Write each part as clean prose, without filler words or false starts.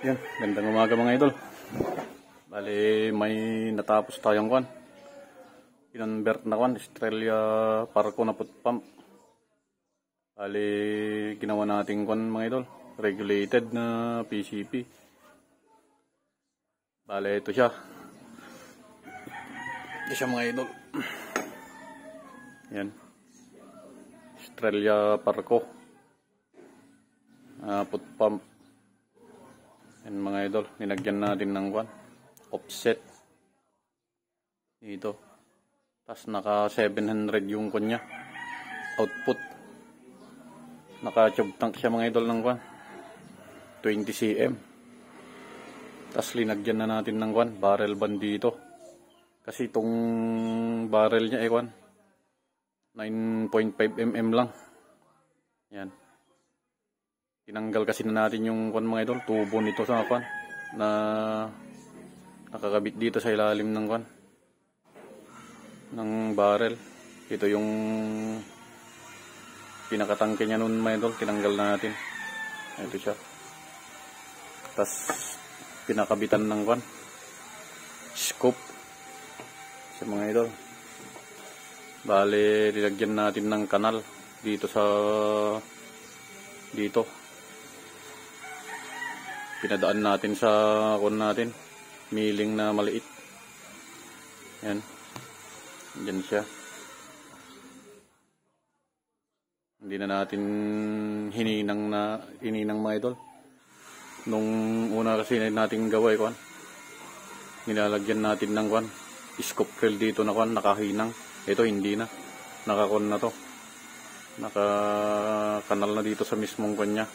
Yan, gandang umaga mga idol. Bali, may natapos tayong kwan. Inonvert na kwan, Australia Parco na put pump. Bali, ginawa natin kwan mga idol. Regulated na PCP. Bali, ito siya. Ito siya mga idol. Yan. Australia Parco. Put pump. Yan mga idol, ninagyan natin ng kwan, offset dito. Tapos naka 700 yung kwan niya, output. Naka tube tank siya mga idol ng kwan, 20 cm. Tapos linagyan na natin ng kwan, barrel band dito. Kasi itong barrel niya kwan, 9.5 mm lang. Yan. Tinanggal kasi na natin yung kwan mga idol, tubo nito sa kwan na nakakabit dito sa ilalim ng kwan ng barrel. Ito yung pinakatangke niya noon mga idol, tinanggal na natin. Ito siya. Tapos pinakabitan ng kwan, scoop sa mga idol. Bale, nilagyan natin ng kanal dito sa dito. Pinadaan natin sa kon natin, milling na maliit. Yan. Diyan siya. Hindi na natin hininang mga idol. Nung una kasi natin gaway kwan, nilalagyan natin ng kwan, scoop drill dito na kwan, nakahinang. Ito hindi na. Nakakon na to. Nakakanal na dito sa mismong kwan niya.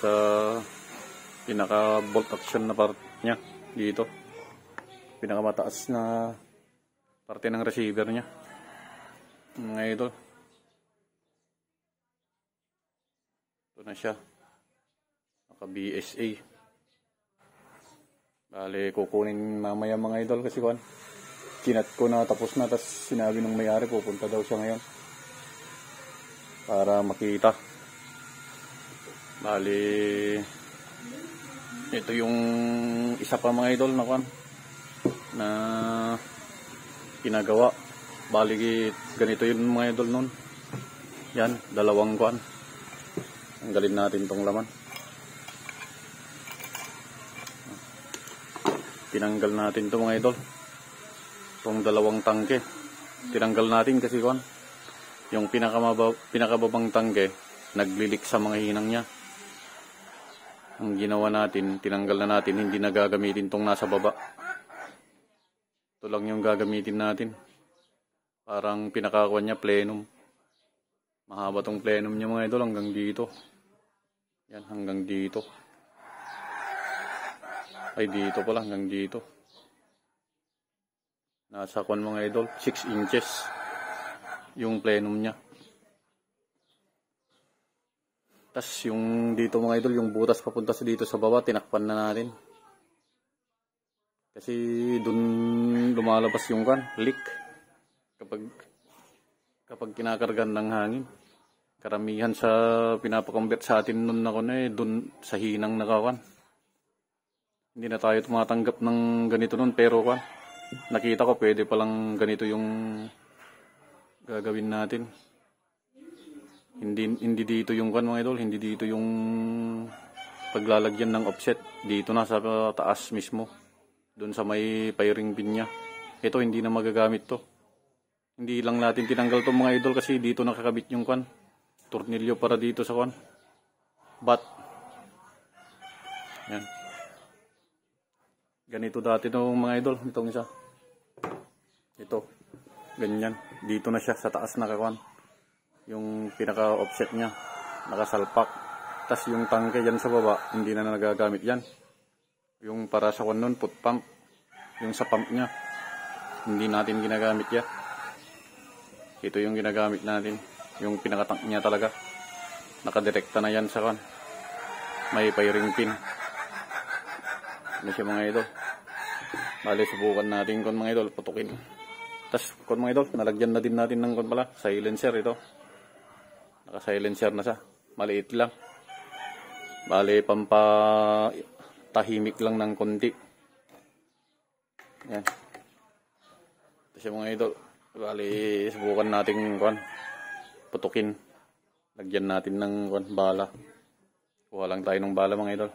Sa pinaka bolt action na part niya dito, pinaka mataas na parte ng receiver niya mga idol. Ito na siya, naka BSA. Bale, kukunin mamaya mga idol kasi kwan, kinat ko na tapos na. Tapos sinabi ng may-ari pupunta daw siya ngayon para makita. Bale, ito yung isa pa mga idol na kwan na ginagawa. Bali, ganito yun mga idol nun. Yan, dalawang kwan. Tanggalin natin tong laman. Tinanggal natin to mga idol, tong dalawang tangke. Tinanggal natin kasi kwan, yung pinakababang tangke naglilik sa mga hinang niya. Ang ginawa natin, tinanggal na natin, hindi na gagamitin tong nasa baba. Ito lang yung gagamitin natin. Parang pinakakuha niya, plenum. Mahaba tong plenum niya mga idol, hanggang dito. Yan, hanggang dito. Ay, dito pala, hanggang dito. Nasa kuwan mga idol, 6 inches yung plenum niya. Tas yung dito mga idol, yung butas papunta sa dito sa baba, tinakpan na natin. Kasi dun lumalabas yung kan, leak. Kapag kinakargan ng hangin. Karamihan sa pinapakonvert sa atin nun na dun sa hinang nakawan. Hindi na tayo tumatanggap ng ganito nun, pero kan, nakita ko pwede palang ganito yung gagawin natin. Hindi dito yung kan mga idol, hindi dito yung paglalagyan ng offset. Dito na sa taas mismo, doon sa may firing pin niya. Ito hindi na magagamit to. Hindi lang natin tinanggal to mga idol kasi dito nakakabit yung kan, tornilyo para dito sa kan bat. Yan. Ganito dati to mga idol, itong isa. Ito, ganyan. Dito na siya sa taas nakakuan. Yung pinaka-offset niya, nakasalpak. Tas yung tangke dyan sa baba, hindi na nagagamit yan. Yung para sa kwan nun, put pump. Yung sa pump niya, hindi natin ginagamit yan. Ito yung ginagamit natin. Yung pinaka-tank niya talaga. Nakadirekta na yan sa kwan. May firing pin. Ano siya mga idol. Bale, subukan natin kwan mga idol, putukin. Tas kwan mga idol, nalagyan na din natin ng kwan pala, silencer ito. Naka-silencer na siya. Maliit lang. Bali, pampatahimik lang ng konti. Yan. Kasi mga idol, bali, subukan natin putukin. Lagyan natin ng bala. Kuha lang tayo ng bala mga idol.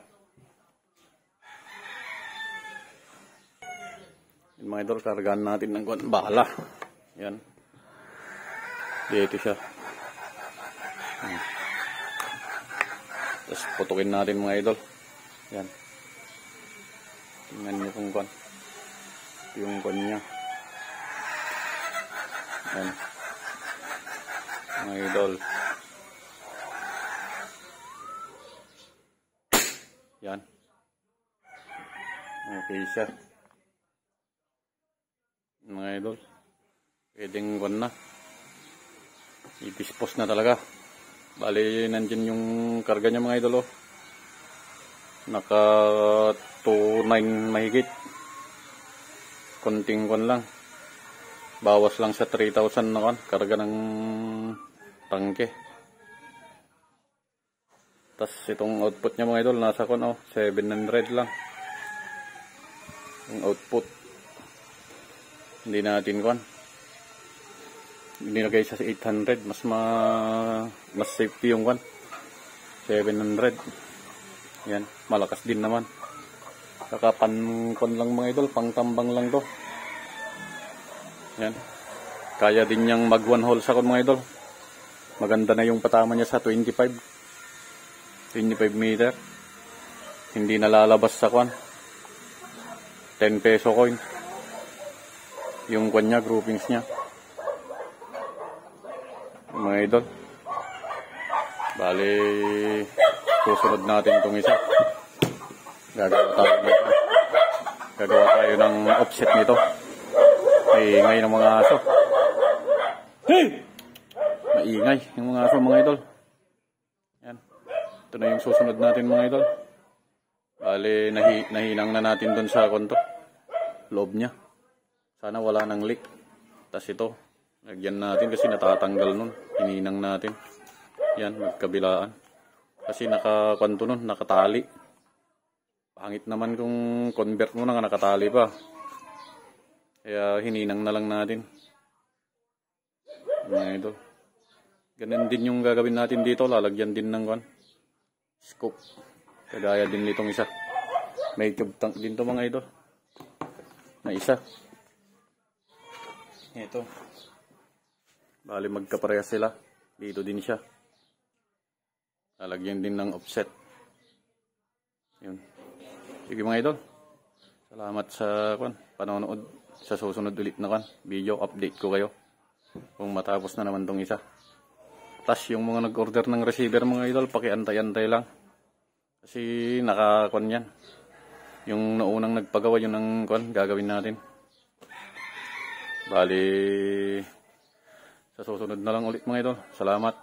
Yan mga idol, kargaan natin ng bala. Yan. Dito siya. Tapos putukin natin mga idol. Yan. Tingnan nyo kung yung niya. Yan. Mga idol. Yan. Okay siya. Mga idol. Pwedeng na. Ipispos na talaga. Bali, nandyan yung karga niya mga idol. Naka 2.9 mahigit. Konting lang. Bawas lang sa 3,000 na karga ng tangke. Tapos itong output niya mga idol, nasa 700 lang. Yung output. Hindi natin nilagay sa 800, mas safety yung 700. Yan, malakas din naman. Kakapan lang mga idol, pangtambang lang to. Yan. Kaya din niyang mag 1 hole sa mga idol. Maganda na yung patama niya sa 25 meter. Hindi nalalabas sa 10 peso coin. Yung niya, groupings niya. Mga idol. Bali, susunod natin itong isa. Gagawa tayo ng offset nito. Maingay ng mga aso. Hey! Maingay yung mga aso mga idol. Yan. Ito na yung susunod natin mga idol. Bali, nahinang na natin dun sa loob niya. Sana wala nang leak. Tapos ito, lagyan natin kasi natatanggal nun. Hininang natin. Yan, magkabilaan. Kasi nun, nakatali. Pangit naman kung convert mo na nakatali pa. Kaya hininang na lang natin. Mga idol. Ganun din yung gagawin natin dito. Lalagyan din ng scoop. Kagaya din nitong isa. May tube tank din to mga idol. Na isa. Ito. Bali magkaparehas sila. Dito din siya. Lalagyan din ng offset. Yun. Sige mga idol. Salamat sa panonood. Sa susunod ulit na video. Update ko kayo. Kung matapos na naman tong isa. Plus yung mga nag-order ng receiver mga idol. Pakiantay-antay lang. Kasi yan. Yung naunang nagpagawa yun ng gagawin natin. Bali, sa susunod na lang ulit mga idol. Salamat.